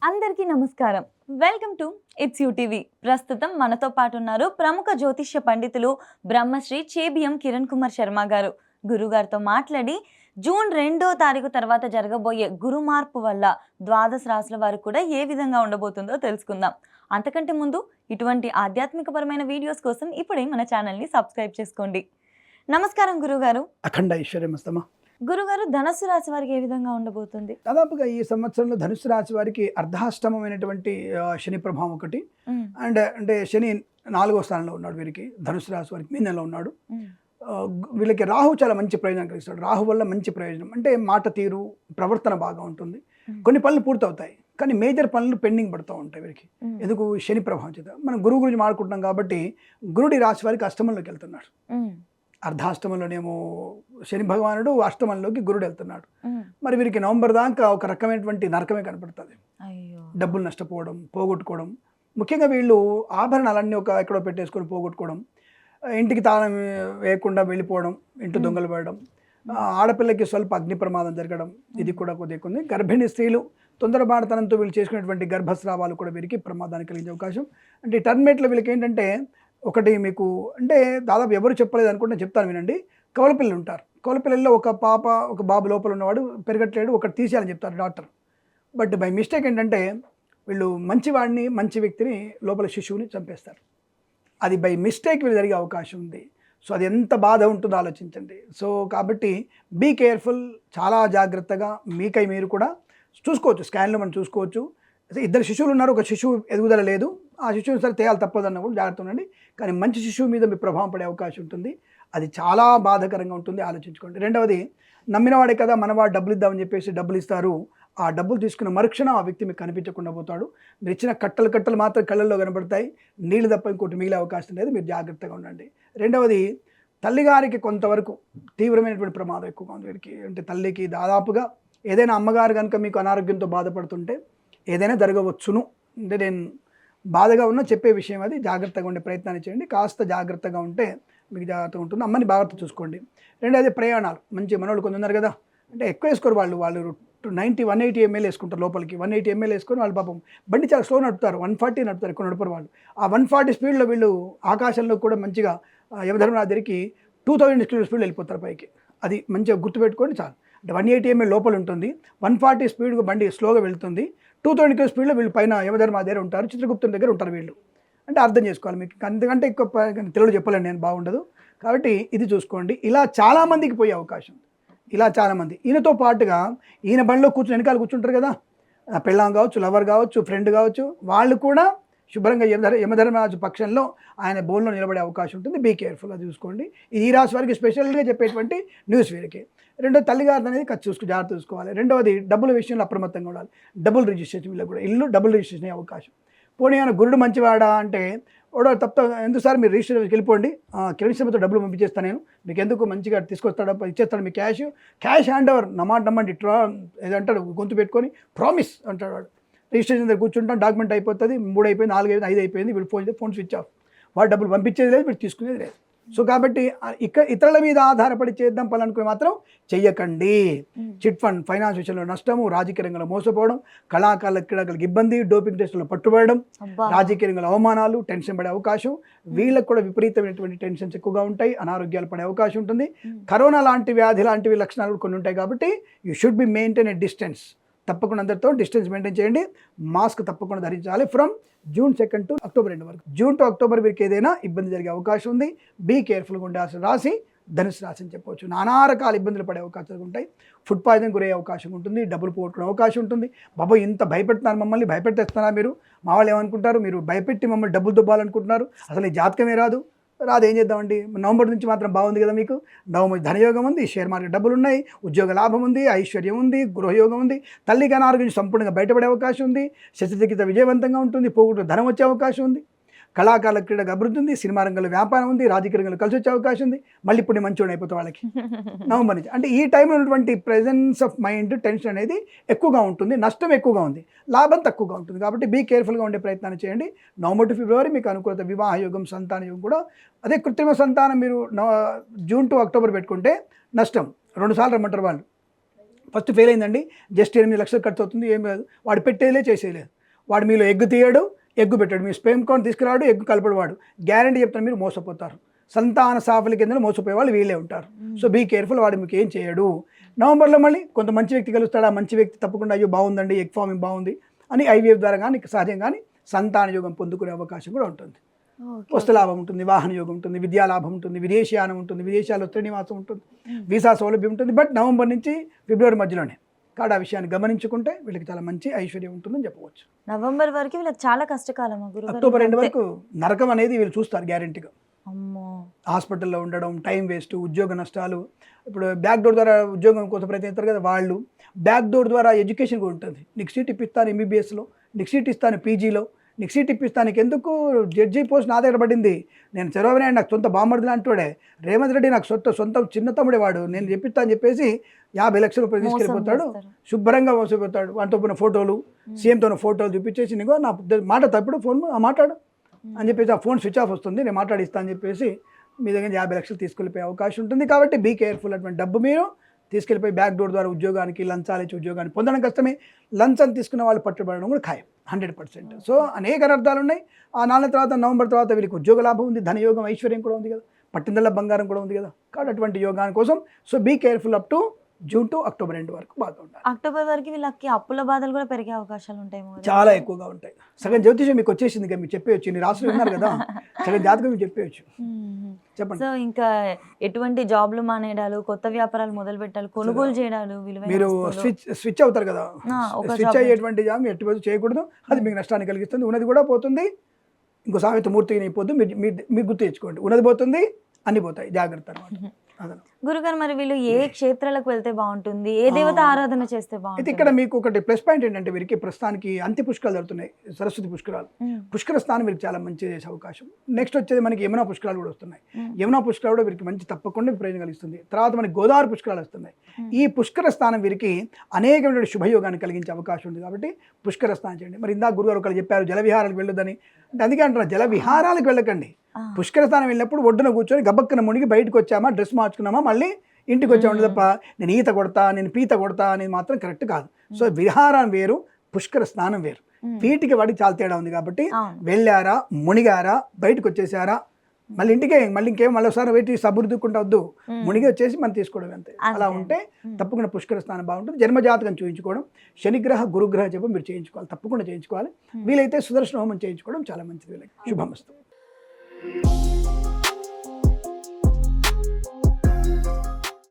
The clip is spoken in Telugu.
అందరికీ నమస్కారం. Welcome to it's TV. ప్రస్తుతం మనతో పాటు ఉన్నారు ప్రముఖ జ్యోతిష్య పండితులు బ్రహ్మశ్రీ చేబియం కిరణ్ కుమార్ శర్మ గారు. గురుగారితో మాట్లాడి జూన్ 2వ తారీఖు తర్వాత జరగబోయే గురు మార్పు వల్ల ద్వాదశ రాశుల వారు కూడా ఏ విధంగా ఉండబోతుందో తెలుసుకుందాం. అంతకంటే ముందు ఇటువంటి ఆధ్యాత్మికపరమైన వీడియోస్ కోసం ఇప్పుడే మన ఛానల్ని సబ్స్క్రైబ్ చేసుకోండి. నమస్కారం గురుగారు. అఖండ ఐశ్వర్యమస్తమా. గురుగారు, ధనస్సు రాశి వారికి ఏ విధంగా ఉండబోతుంది? దాదాపుగా ఈ సంవత్సరంలో ధనుసు రాశి వారికి అర్ధాష్టమమైనటువంటి శని ప్రభావం ఒకటి. అంటే శని 4వ స్థానంలో ఉన్నాడు. వీరికి ధనుసు రాశి వారికి మీనంలో ఉన్నాడు. వీళ్ళకి రాహు చాలా మంచి ప్రయోజనం కలిగిస్తాడు. రాహు వల్ల మంచి ప్రయోజనం అంటే మాట తీరు, ప్రవర్తన బాగా ఉంటుంది. కొన్ని పనులు పూర్తవుతాయి, కానీ మేజర్ పనులు పెండింగ్ పడుతూ ఉంటాయి వీరికి. ఎందుకు? శని ప్రభావం చేత. మనం గురువు గురించి మాట్లాడుకుంటున్నాం కాబట్టి గురుడి రాశి వారికి అష్టమంలోకి వెళ్తున్నాడు. అర్ధాష్టమంలోనేమో శని భగవానుడు, అష్టమంలోకి గురుడు వెళ్తున్నాడు. మరి వీరికి నవంబర్ దాకా ఒక రకమైనటువంటి నరకమే కనపడుతుంది. డబ్బులు నష్టపోవడం, పోగొట్టుకోవడం. ముఖ్యంగా వీళ్ళు ఆభరణాలన్నీ ఎక్కడో పెట్టేసుకొని పోగొట్టుకోవడం, ఇంటికి తాళం వేయకుండా వెళ్ళిపోవడం, ఇంటి దొంగలు పడడం, ఆడపిల్లకి స్వల్ప అగ్ని ప్రమాదం జరగడం, ఇది కూడా కొద్దిగా ఉంది. గర్భిణీ స్త్రీలు తొందరపాటుతనంతో వీళ్ళు చేసుకునేటువంటి గర్భస్రావాలు కూడా వీరికి ప్రమాదాన్ని కలిగించే అవకాశం. అంటే టర్మేట్లో వీళ్ళకి ఏంటంటే ఒకటి మీకు అంటే దాదాపు ఎవరు చెప్పలేదు అనుకుంటే చెప్తాను వినండి. కవలపిల్లలు ఉంటారు. కవలపిల్లల్లో ఒక పాప ఒక బాబు లోపల ఉన్నవాడు పెరగట్లేడు, ఒకటి తీసేయాలని చెప్తారు డాక్టర్. బట్ బై మిస్టేక్ ఏంటంటే వీళ్ళు మంచివాడిని, మంచి వ్యక్తిని, లోపల శిశువుని చంపేస్తారు. అది బై మిస్టేక్ వీళ్ళు జరిగే అవకాశం ఉంది. సో అది ఎంత బాధ ఉంటుందో ఆలోచించండి. సో కాబట్టి బీ కేర్ఫుల్, చాలా జాగ్రత్తగా మీకై మీరు కూడా చూసుకోవచ్చు. స్కాన్లో మనం చూసుకోవచ్చు. ఇద్దరు శిశువులు ఉన్నారు, ఒక శిశువు ఎదుగుదల లేదు, ఆ శిశువుని సరే తేయాలి తప్పదన్న కూడా జాగ్రత్త ఉండండి. కానీ మంచి శిశువు మీద మీ ప్రభావం పడే అవకాశం ఉంటుంది. అది చాలా బాధాకరంగా ఉంటుంది, ఆలోచించుకోండి. రెండవది, నమ్మినవాడే కదా మనవాడు డబ్బులు ఇద్దామని చెప్పేసి డబ్బులు ఇస్తారు. ఆ డబ్బులు తీసుకున్న మరుక్షణం ఆ వ్యక్తి మీకు కనిపించకుండా పోతాడు. మీరు ఇచ్చిన కట్టలు మాత్రం కళ్ళల్లో కనబడతాయి, నీళ్ళు తప్ప ఇంకోటి మిగిలే అవకాశం లేదు. మీరు జాగ్రత్తగా ఉండండి. రెండవది, తల్లిగారికి కొంతవరకు తీవ్రమైనటువంటి ప్రమాదం ఎక్కువగా ఉంది వీరికి. అంటే తల్లికి దాదాపుగా ఏదైనా అమ్మగారు కనుక మీకు అనారోగ్యంతో బాధపడుతుంటే ఏదైనా జరగవచ్చును. అంటే నేను బాధగా ఉన్నా చెప్పే విషయం అది. జాగ్రత్తగా ఉండే ప్రయత్నాన్ని చేయండి. కాస్త జాగ్రత్తగా ఉంటే మీకు జాగ్రత్తగా ఉంటుంది. అమ్మని జాగ్రత్త చూసుకోండి. రెండోది, ప్రయాణాలు. మంచి మనోళ్ళు కొంచెం ఉన్నారు కదా, అంటే ఎక్కువ వేసుకోరు వాళ్ళు 180 ml వేసుకుంటారు లోపలికి. 180 ml వేసుకొని వాళ్ళు పాపం బండి చాలా స్లో నడుపుతారు, 140 నడుపుతారు, ఎక్కువ నడుపుతారు వాళ్ళు. ఆ 140 స్పీడ్లో వీళ్ళు ఆకాశంలో కూడా మంచిగా యమధర్మరాజుకి 2000 స్పీడ్లో వెళ్ళిపోతారు పైకి. అది మంచిగా గుర్తుపెట్టుకోండి చాలు. అంటే 180 ml లోపల ఉంటుంది, 140 స్పీడ్గా బండి స్లోగా వెళ్తుంది, 2000 స్పీడ్లో వీళ్ళు పైన యమధర్మ దగ్గర ఉంటారు, చిత్రగుప్తుని దగ్గర ఉంటారు వీళ్ళు. అంటే అర్థం చేసుకోవాలి. మీకు అంతకంటే ఎక్కువ తెలుగు చెప్పలేండి నేను, బాగుండదు. కాబట్టి ఇది చూసుకోండి. ఇలా చాలామందికి పోయే అవకాశం, ఇలా చాలామంది. ఈయనతో పాటుగా ఈయన బండిలో కూర్చుని వెనకాల కూర్చుంటారు కదా, పెళ్ళాం కావచ్చు, లవర్ కావచ్చు, ఫ్రెండ్ కావచ్చు, వాళ్ళు కూడా శుభ్రంగా యమధర్మరాజు పక్షంలో ఆయన బోన్లో నిలబడే అవకాశం ఉంటుంది. బీ కేర్ఫుల్, అది చూసుకోండి. ఈ రాశి వారికి స్పెషల్గా చెప్పేటువంటి న్యూస్ వీరికి. రెండో, తల్లిగారిని అనేది జాగ్రత్త చూసుకోవాలి. రెండవది, డబ్బుల విషయంలో అప్రమత్తంగా ఉండాలి. డబుల్ రిజిస్ట్రేషన్, వీళ్ళకి కూడా ఇల్లు డబుల్ రిజిస్ట్రేషన్ అయ్యే అవకాశం. పోనీ ఆయన గురుడు మంచివాడా అంటే వాడు తప్ప ఎందుకు సార్ మీరు రిజిస్ట్రేషన్కి వెళ్ళిపోండి, కిరణ్ శర్మతో డబ్బులు పంపించేస్తాను నేను, మీకు ఎందుకు మంచిగా తీసుకొస్తాడు, ఇచ్చేస్తాడు మీ క్యాష్ హ్యాండ్ ఓవర్, నమ్మండి ఏదంటాడు గొంతు పెట్టుకొని ప్రామిస్ అంటాడు వాడు. రిజిస్ట్రేషన్ దగ్గర కూర్చుంటాం, డాక్యుమెంట్ అయిపోతుంది, 3 అయిపోయింది, 4 అయిపోయింది, 5 అయిపోయింది, వీళ్ళు ఫోన్ స్విచ్ ఆఫ్. వాడు డబ్బులు పంపించేది లేదు, వీళ్ళు తీసుకునేది లేదు. సో కాబట్టి ఇతరుల మీద ఆధారపడి చేద్దాం పనులనుకుని మాత్రం చెయ్యకండి. చిట్ ఫండ్, ఫైనాన్స్ విషయంలో నష్టము, రాజకీయ రంగంలో మోసపోవడం, క్రీడలకు ఇబ్బంది, డోపింగ్ టెస్టులో పట్టుబడడం, రాజకీయ రంగంలో అవమానాలు, టెన్షన్ పడే అవకాశం. వీళ్ళకు కూడా విపరీతమైనటువంటి టెన్షన్స్ ఎక్కువగా ఉంటాయి, అనారోగ్యాలు పడే అవకాశం ఉంటుంది. కరోనా లాంటి వ్యాధి లాంటివి లక్షణాలు కొన్ని ఉంటాయి. కాబట్టి you should be maintain a distance. తప్పకుండా అందరితో డిస్టెన్స్ మెయింటైన్ చేయండి. మాస్క్ తప్పకుండా ధరించాలి. ఫ్రమ్ జూన్ 2 to అక్టోబర్ 2 వరకు. జూన్ టు అక్టోబర్ వీరికి ఏదైనా ఇబ్బంది జరిగే అవకాశం ఉంది. బీ కేర్ఫుల్గా ఉండాల్సిన రాశి ధనుసు రాశి అని చెప్పవచ్చు. నానా రకాల ఇబ్బందులు పడే అవకాశాలు ఉంటాయి. ఫుడ్ పాయిజన్ గురయ్యే అవకాశం ఉంటుంది, డబ్బులు పోగొట్టుకునే అవకాశం ఉంటుంది. బాబా ఇంత భయపెడుతున్నారు మమ్మల్ని, భయపెట్టేస్తున్నారా మీరు, మా వాళ్ళు ఏమనుకుంటారు, మీరు భయపెట్టి మమ్మల్ని డబ్బులు దుబ్బాలనుకుంటున్నారు, అసలు ఈ జాతకమే రాదు ఏం చేద్దామండి. నవంబర్ నుంచి మాత్రం బాగుంది కదా మీకు. నవంబర్ ధనయోగం ఉంది, షేర్ మార్కెట్ డబ్బులు ఉన్నాయి, ఉద్యోగ లాభం ఉంది, ఐశ్వర్యం ఉంది, గృహయోగం ఉంది, తల్లికి అనారోగ్యం సంపూర్ణంగా బయటపడే అవకాశం ఉంది, శస్త్రచికిత్స విజయవంతంగా ఉంటుంది, పోగొట్టు ధనం వచ్చే అవకాశం ఉంది, కళాకారుల క్రీడకు అభివృద్ధి ఉంది, సినిమా రంగంలో వ్యాపారం ఉంది, రాజకీయ రంగంలో కలిసి వచ్చే అవకాశం ఉంది. మళ్ళీ ఇప్పుడు మంచిగా అయిపోతాం వాళ్ళకి నవంబర్ నుంచి. అంటే ఈ టైంలో ఉన్నటువంటి ప్రెజెన్స్ ఆఫ్ మైండ్, టెన్షన్ అనేది ఎక్కువగా ఉంటుంది, నష్టం ఎక్కువగా ఉంది, లాభం తక్కువగా ఉంటుంది. కాబట్టి బీ కేర్ఫుల్గా ఉండే ప్రయత్నాన్ని చేయండి. నవంబర్ టు ఫిబ్రవరి మీకు అనుకూలత, వివాహ యోగం, సంతాన యోగం కూడా. అదే కృత్రిమ సంతానం మీరు జూన్ టు అక్టోబర్ పెట్టుకుంటే నష్టం, 2 సార్లు రమ్మంటారు వాళ్ళు. ఫస్ట్ ఫెయిల్ అయిందండి, జస్ట్ 8 లక్షలు ఖర్చు అవుతుంది, ఏం లేదు, వాడు పెట్టేదిలే చేసేయలేదు, వాడు మీలో ఎగ్గు తీయడు, ఎగ్గు పెట్టాడు, మీ స్పెర్మ్ కౌంట్ తీసుకురాడు, ఎగ్గు కలపడు, వాడు గ్యారంటీ చెప్తాను మీరు మోసపోతారు. సంతాన సాఫల్య కింద మోసపోయే వాళ్ళు వీళ్ళే ఉంటారు. సో బీ కేర్ఫుల్, వాడు మీకు ఏం చేయడు. నవంబర్లో మళ్ళీ కొంత మంచి వ్యక్తి కలుస్తాడు, ఆ మంచి వ్యక్తి తప్పకుండా అయ్యో బాగుందండి, ఎగ్ ఫార్మింగ్ బాగుంది అని IVF ద్వారా కానీ సహజంగా కానీ సంతాన యోగం పొందుకునే అవకాశం కూడా ఉంటుంది. వస్తు లాభం ఉంటుంది, వాహన యోగం ఉంటుంది, విద్యా లాభం ఉంటుంది, విదేశీయానం ఉంటుంది, విదేశాల్లో శ్రీనివాసం ఉంటుంది, వీసా సౌలభ్యం ఉంటుంది. బట్ నవంబర్ నుంచి ఫిబ్రవరి మధ్యలోనే కాబట్టి ఆ విషయాన్ని గమనించుకుంటే వీళ్ళకి చాలా మంచి ఐశ్వర్యం ఉంటుందని చెప్పవచ్చు. నవంబర్ వరకు వీళ్ళకి చాలా కష్టకాలం అక్టోబర్ 2 వరకు నరకం అనేది వీళ్ళు చూస్తారు గ్యారెంటీగా. అమ్మో, హాస్పిటల్లో ఉండడం, టైం వేస్ట్, ఉద్యోగ నష్టాలు. ఇప్పుడు బ్యాక్ డోర్ ద్వారా ఉద్యోగం కోసం ప్రయత్నిస్తారు కదా వాళ్ళు, బ్యాక్ డోర్ ద్వారా ఎడ్యుకేషన్ కూడా ఉంటుంది. నీకు సీట్ ఇప్పిస్తాను MBBSలో, నీకు సీట్ ఇస్తాను PGలో, నీకు సీట్ ఇప్పిస్తాను, నీకు ఎందుకు జడ్జి పోస్ట్ నా దగ్గర పడింది, నేను చంద్రబాబు నాయుడు నాకు సొంత బామ్మర్ది లాంటివాడే, రేవంత్ రెడ్డి నాకు సొంత చిన్న తమ్ముడే, వాడు నేను చెప్పిస్తా అని చెప్పేసి 50 లక్షల రూపాయలు తీసుకెళ్ళిపోతాడు, శుభ్రంగా మోసపోతాడు. వాటితో ఉన్న ఫోటోలు, సీఎంతో ఉన్న ఫోటోలు చూపించేసి నీకు నా మాట తప్పుడు ఫోన్ మాట్లాడు అని చెప్పేసి ఆ ఫోన్ స్విచ్ ఆఫ్ వస్తుంది, నేను మాట్లాడిస్తా అని చెప్పేసి మీ దగ్గర 50 లక్షలు తీసుకెళ్ళిపోయే అవకాశం ఉంటుంది. కాబట్టి బీ కేర్ఫుల్. అటువంటి డబ్బు మీరు తీసుకెళ్ళిపోయి బ్యాక్ డోర్ ద్వారా ఉద్యోగానికి, లంచాలు ఇచ్చి ఉద్యోగాన్ని పొందడం కష్టమే, లంచం తీసుకున్న వాళ్ళు పట్టుబడడం కూడా ఖాయం 100%. సో అనేక అర్థాలు ఉన్నాయి. ఆ 4 తర్వాత నవంబర్ తర్వాత వీళ్ళకి ఉద్యోగ లాభం ఉంది, ధనయోగం, ఐశ్వర్యం కూడా ఉంది కదా, పట్టిందల్లా బంగారం కూడా ఉంది కదా. కాబట్టి అటువంటి యోగాని కోసం so be careful up to June to October 2 వరకు బాగా ఉంటాయి. అక్టోబర్ వరకు వీళ్ళకి అప్పుల బాధలు కూడా పెరిగే అవకాశాలు ఉంటాయి, చాలా ఎక్కువగా ఉంటాయి. సగం జ్యోతిషం మీకు వచ్చేసింది కదా, మీకు చెప్పేయచ్చు, నీ రాసులు ఉన్నారు కదా, సగం జాతకం మీకు చెప్పేయచ్చు. చెప్పండి. సో ఇంకా ఎటువంటి జాబ్లు మానేయడాలు, కొత్త వ్యాపారాలు మొదలు పెట్టాలి, కొనుగోలు చేయడాలు, మీరు స్విచ్ అవుతారు కదా, స్విచ్ అయ్యేటువంటి జాబ్ ఎట్టి రోజు చేయకూడదు, అది మీకు నష్టాన్ని కలిగిస్తుంది. ఉన్నది కూడా పోతుంది, ఇంకో సామెత మూర్తిగా అయిపోద్దు, మీరు గుర్తు తెచ్చుకోండి, ఉన్నది పోతుంది, అన్ని పోతాయి, జాగ్రత్త అన్నమాట. గురుగారు, మరి వీళ్ళు ఏ క్షేత్రాలకు వెళ్తే బాగుంటుంది, ఏ దేవత ఆరాధన చేస్తే బాగుంటుంది? ఇక్కడ మీకు ఒకటి ప్లస్ పాయింట్ ఏంటంటే వీరికి ప్రస్తుతానికి అంత్య పుష్కరాలు జరుగుతున్నాయి, సరస్వతి పుష్కరాలు, పుష్కర స్థానం వీరికి చాలా మంచి చేసే అవకాశం. నెక్స్ట్ వచ్చేది మనకి యమునా పుష్కరాలు కూడా వస్తున్నాయి. యమునా పుష్కరాలు కూడా వీరికి మంచి తప్పకుండా ప్రయోజనం కలిగిస్తుంది. తర్వాత మనకి గోదావరి పుష్కరాలు వస్తున్నాయి. ఈ పుష్కర స్థానం వీరికి అనేకమైన శుభయోగాన్ని కలిగించే అవకాశం ఉంది. కాబట్టి పుష్కర స్థానం చేయండి. మరి ఇందాక గురుగారు ఒకరు చెప్పారు జల విహారాలకు వెళ్ళొద్దని, అందుకే అంటున్నారు జల విహారాలకు వెళ్ళకండి. పుష్కర స్థానం వెళ్ళినప్పుడు ఒడ్డున కూర్చొని గబక్కన మునిగి బయటకు వచ్చామా, డ్రెస్ మార్చుకున్నామా, మళ్ళీ ఇంటికి వచ్చాము తప్ప నేను ఈత కొడతా, నేను పీత కొడతా అనేది మాత్రం కరెక్ట్ కాదు. సో విహారం వేరు, పుష్కర స్నానం వేరు, వీటికి వాడికి చాలా తేడా ఉంది. కాబట్టి వెళ్ళారా, మునిగారా, బయటకు వచ్చేసారా, మళ్ళీ ఇంటికే మళ్ళీ ఒకసారి వెయిట్ సబురుదుకుంటా వద్దు, మునిగి వచ్చేసి మనం తీసుకోవడం అంతే. అలా ఉంటే తప్పకుండా పుష్కర స్థానం బాగుంటుంది. జన్మజాతకం చూపించుకోవడం, శనిగ్రహ గురుగ్రహ జపం మీరు చేయించుకోవాలి, తప్పకుండా చేయించుకోవాలి. వీలైతే సుదర్శన హోమం చేయించుకోవడం చాలా మంచిది. వీళ్ళకి శుభమస్తు.